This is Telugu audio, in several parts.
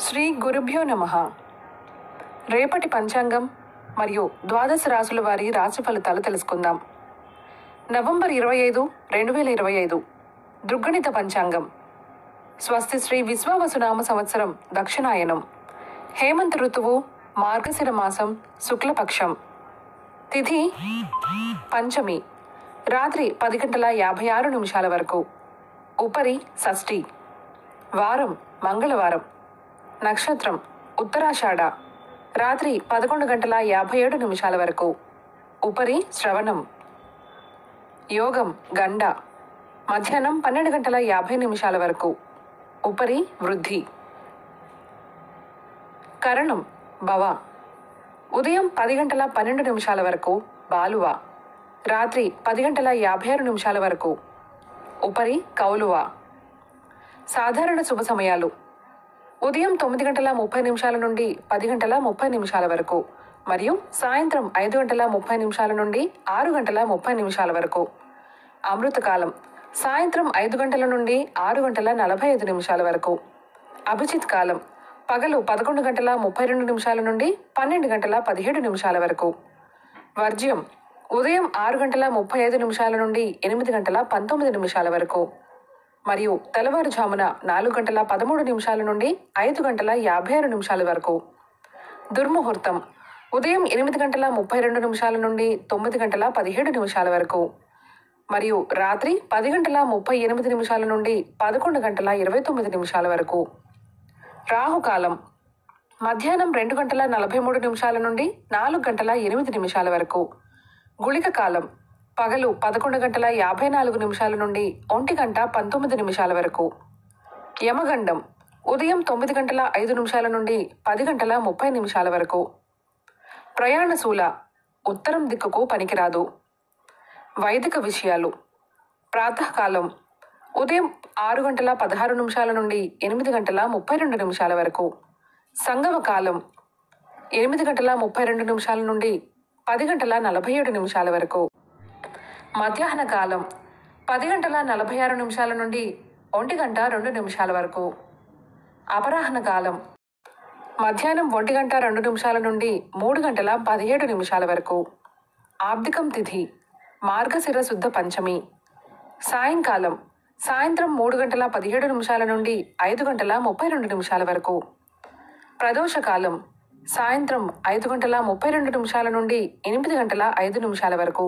శ్రీ గురుభ్యో నమః. రేపటి పంచాంగం మరియు ద్వాదశ రాశుల వారి రాశి ఫలితాలు తెలుసుకుందాం. నవంబర్ 25, 2025 దృగ్గణిత పంచాంగం. స్వస్తి శ్రీ విశ్వావసునామ సంవత్సరం దక్షిణాయనం. హేమంత ఋతువు, మార్గశిర మాసం, శుక్లపక్షం. తిథి పంచమి, రాత్రి 10:56 వరకు. ఉపరి షష్ఠి. వారం మంగళవారం. నక్షత్రం ఉత్తరాషాఢ, రాత్రి 11:57 వరకు. ఉపరి శ్రవణం. యోగం గండ, మధ్యాహ్నం 12:50 వరకు. ఉపరి వృద్ధి. కరణం భవ, ఉదయం 10:12 వరకు బాలువ, రాత్రి 10:56 వరకు. ఉపరి కౌలువ. సాధారణ శుభ సమయాలు: ఉదయం 9:30 నుండి 10:30 వరకు మరియు సాయంత్రం 5:30 నుండి 6:30 వరకు. అమృతకాలం సాయంత్రం 5 గంటల నుండి 6:45 వరకు. అభిజిత్ కాలం పగలు 11:32 నుండి 12:17 వరకు. వర్జ్యం ఉదయం 6:35 నుండి 8:19 వరకు మరియు తెల్లవారుజామున 4:13 నుండి 5:56 వరకు. దుర్ముహూర్తం ఉదయం 8:32 నుండి 9:17 వరకు మరియు రాత్రి 10:38 నుండి 11:29 వరకు. రాహుకాలం మధ్యాహ్నం 2:43 నుండి 4:08 వరకు. గుళిక కాలం పగలు 11:54 నుండి 1:19 వరకు. యమగండం ఉదయం 9:05 నుండి 10:30 వరకు. ప్రయాణశూల ఉత్తరం దిక్కుకు పనికిరాదు. వైదిక విషయాలు: ప్రాతకాలం ఉదయం 6:16 నుండి 8:32 వరకు. సంగమ కాలం 8:32 నుండి 10:47 వరకు. మధ్యాహ్న కాలం 10:46 నుండి 1:02 వరకు. అపరాహ్న కాలం మధ్యాహ్నం 1:02 నుండి 3:17 వరకు. ఆబ్దికం తిథి మార్గశిర శుద్ధ పంచమి. సాయంకాలం సాయంత్రం 3:17 నుండి 5:32 వరకు. ప్రదోషకాలం సాయంత్రం 5:32 నుండి 8:05 వరకు.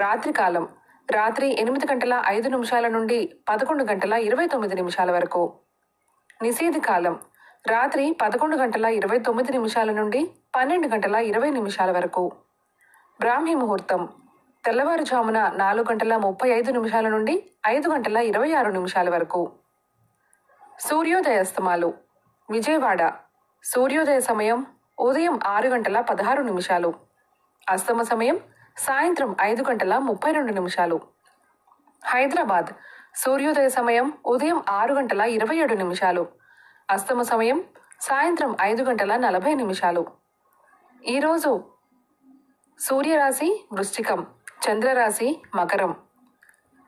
రాత్రికాలం రాత్రి 8:05 నుండి 11:29 వరకు. నిషేధి కాలం రాత్రి 11:29 నుండి 12:20 వరకు. బ్రాహ్మీ ముహూర్తం తెల్లవారుజామున 4:35 నుండి 5:26 వరకు. సూర్యోదయాస్తమాలు. విజయవాడ సూర్యోదయ సమయం ఉదయం 6:16. అస్తమ సమయం సాయంత్రం 5:32. హైదరాబాద్ సూర్యోదయ సమయం ఉదయం 6:27. అస్తమ సమయం సాయంత్రం 5:40. ఈరోజు సూర్యరాశి వృశ్చికం, చంద్రరాశి మకరం.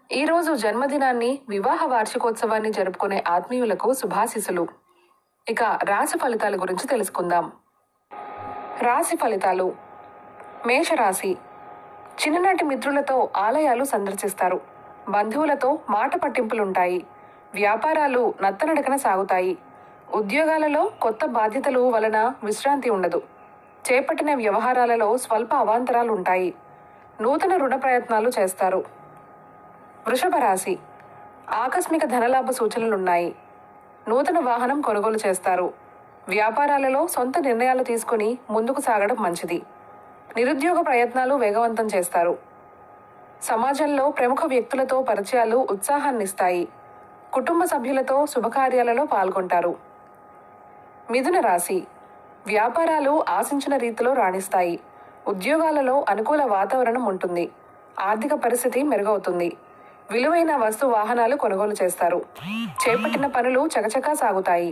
ఈరోజు జన్మదినాన్ని, వివాహ వార్షికోత్సవాన్ని జరుపుకునే ఆత్మీయులకు శుభాశీస్సులు. ఇక రాశి ఫలితాల గురించి తెలుసుకుందాం. రాశి ఫలితాలు: మేషరాశి చిన్ననాటి మిత్రులతో ఆలయాలు సందర్శిస్తారు. బంధువులతో మాట పట్టింపులుంటాయి. వ్యాపారాలు నత్తనడకన సాగుతాయి. ఉద్యోగాలలో కొత్త బాధ్యతలు వలన విశ్రాంతి ఉండదు. చేపట్టిన వ్యవహారాలలో స్వల్ప అవాంతరాలు ఉంటాయి. నూతన రుణ ప్రయత్నాలు చేస్తారు. వృషభ రాశి ఆకస్మిక ధనలాభ సూచనలున్నాయి. నూతన వాహనం కొనుగోలు చేస్తారు. వ్యాపారాలలో సొంత నిర్ణయాలు తీసుకుని ముందుకు సాగడం మంచిది. నిరుద్యోగ ప్రయత్నాలు వేగవంతం చేస్తారు. సమాజంలో ప్రముఖ వ్యక్తులతో పరిచయాలు ఉత్సాహాన్నిస్తాయి. కుటుంబ సభ్యులతో శుభకార్యాలలో పాల్గొంటారు. మిథున రాశి వ్యాపారాలు ఆశించిన రీతిలో రాణిస్తాయి. ఉద్యోగాలలో అనుకూల వాతావరణం ఉంటుంది. ఆర్థిక పరిస్థితి మెరుగవుతుంది. విలువైన వస్తు వాహనాలు కొనుగోలు చేస్తారు. చేపట్టిన పనులు చకచకా సాగుతాయి.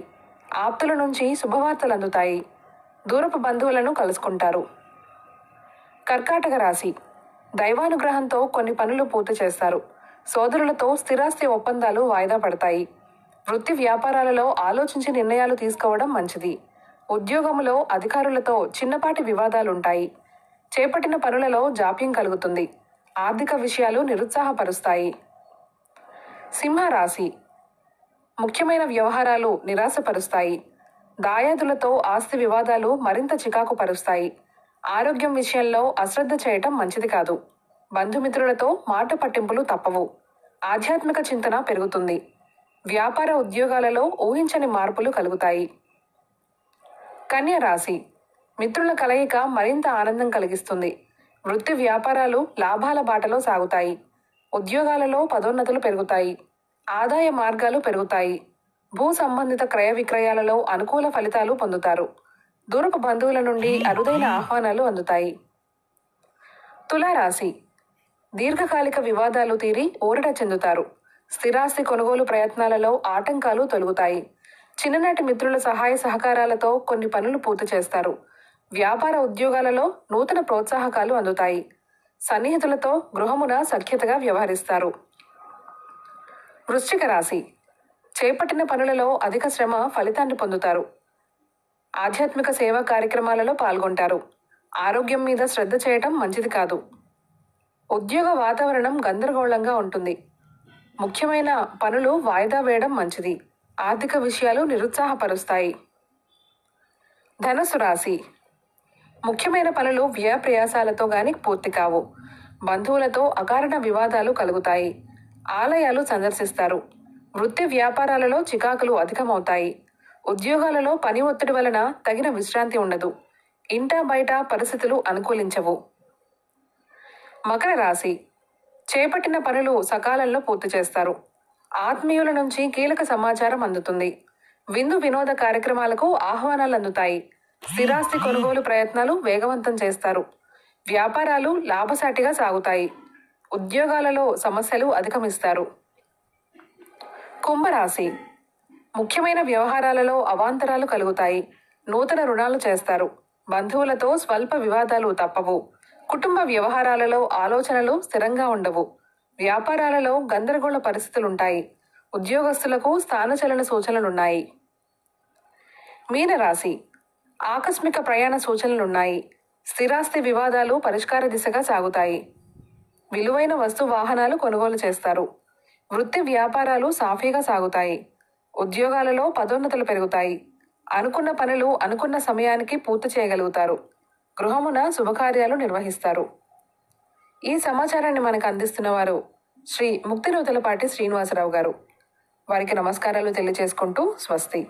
ఆప్తుల నుంచి శుభవార్తలు అందుతాయి. దూరపు బంధువులను కలుసుకుంటారు. కర్కాటక రాశి దైవానుగ్రహంతో కొన్ని పనులు పూర్తి చేస్తారు. సోదరులతో స్థిరాస్తి ఒప్పందాలు వాయిదా పడతాయి. వృత్తి వ్యాపారాలలో ఆలోచించి నిర్ణయాలు తీసుకోవడం మంచిది. ఉద్యోగంలో అధికారులతో చిన్నపాటి వివాదాలుంటాయి. చేపట్టిన పనులలో జాప్యం కలుగుతుంది. ఆర్థిక విషయాలు నిరుత్సాహపరుస్తాయి. సింహరాశి. ముఖ్యమైన వ్యవహారాలు నిరాశపరుస్తాయి. దాయాదులతో ఆస్తి వివాదాలు మరింత చికాకు పరుస్తాయి. ఆరోగ్యం విషయంలో అశ్రద్ధ చేయటం మంచిది కాదు. బంధుమిత్రులతో మాట పట్టింపులు తప్పవు. ఆధ్యాత్మిక చింతన పెరుగుతుంది. వ్యాపార ఉద్యోగాలలో ఊహించని మార్పులు కలుగుతాయి. కన్య రాశి. మిత్రుల కలయిక మరింత ఆనందం కలిగిస్తుంది. వృత్తి వ్యాపారాలు లాభాల బాటలో సాగుతాయి. ఉద్యోగాలలో పదోన్నతులు పెరుగుతాయి. ఆదాయ మార్గాలు పెరుగుతాయి. భూ సంబంధిత క్రయ విక్రయాలలో అనుకూల ఫలితాలు పొందుతారు. దూరపు బంధువుల నుండి అరుదైన ఆహ్వానాలు అందుతాయి. తులారాశి. దీర్ఘకాలిక వివాదాలు తీరి ఊరట చెందుతారు. స్థిరాస్తి కొనుగోలు ప్రయత్నాలలో ఆటంకాలు తొలగుతాయి. చిన్ననాటి మిత్రుల సహాయ సహకారాలతో కొన్ని పనులు పూర్తి చేస్తారు. వ్యాపార ఉద్యోగాలలో నూతన ప్రోత్సాహకాలు అందుతాయి. సన్నిహితులతో గృహమున సఖ్యతగా వ్యవహరిస్తారు. వృశ్చిక రాశి. చేపట్టిన పనులలో అధిక శ్రమ ఫలితాన్ని పొందుతారు. ఆధ్యాత్మిక సేవా కార్యక్రమాలలో పాల్గొంటారు. ఆరోగ్యం మీద శ్రద్ధ చేయటం మంచిది కాదు. ఉద్యోగ వాతావరణం గందరగోళంగా ఉంటుంది. ముఖ్యమైన పనులు వాయిదా వేయడం మంచిది. ఆర్థిక విషయాలు నిరుత్సాహపరుస్తాయి. ధనుసు రాశి. ముఖ్యమైన పనులు వ్యయ ప్రయాసాలతో గాని పూర్తి కావు. బంధువులతో అకారణ వివాదాలు కలుగుతాయి. ఆలయాలు సందర్శిస్తారు. వృత్తి వ్యాపారాలలో చికాకులు అధికమవుతాయి. ఉద్యోగాలలో పని ఒత్తిడి వలన తగిన విశ్రాంతి ఉండదు. ఇంటా బయట పరిస్థితులు అనుకూలించవు. మకర రాశి. చేపట్టిన పనులు సకాలంలో పూర్తి చేస్తారు. ఆత్మీయుల నుంచి కీలక సమాచారం అందుతుంది. విందు వినోద కార్యక్రమాలకు ఆహ్వానాలు అందుతాయి. స్థిరాస్తి కొనుగోలు ప్రయత్నాలు వేగవంతం చేస్తారు. వ్యాపారాలు లాభసాటిగా సాగుతాయి. ఉద్యోగాలలో సమస్యలు అధిగమిస్తారు. కుంభరాశి. ముఖ్యమైన వ్యవహారాలలో అవాంతరాలు కలుగుతాయి. నూతన రుణాలు చేస్తారు. బంధువులతో స్వల్ప వివాదాలు తప్పవు. కుటుంబ వ్యవహారాలలో ఆలోచనలు స్థిరంగా ఉండవు. వ్యాపారాలలో గందరగోళ పరిస్థితులుంటాయి. ఉద్యోగస్తులకు స్థానచలన సూచనలున్నాయి. మీనరాశి. ఆకస్మిక ప్రయాణ సూచనలున్నాయి. స్థిరాస్తి వివాదాలు పరిష్కార దిశగా సాగుతాయి. విలువైన వస్తు వాహనాలు కొనుగోలు చేస్తారు. వృత్తి వ్యాపారాలు సాఫీగా సాగుతాయి. ఉద్యోగాలలో పదోన్నతులు పెరుగుతాయి. అనుకున్న పనులు అనుకున్న సమయానికి పూర్తి చేయగలుగుతారు. గృహమున శుభకార్యాలు నిర్వహిస్తారు. ఈ సమాచారాన్ని మనకు అందిస్తున్న వారు శ్రీ ముక్తినూతలపాటి శ్రీనివాసరావు గారు. వారికి నమస్కారాలు తెలియజేసుకుంటూ స్వస్తి.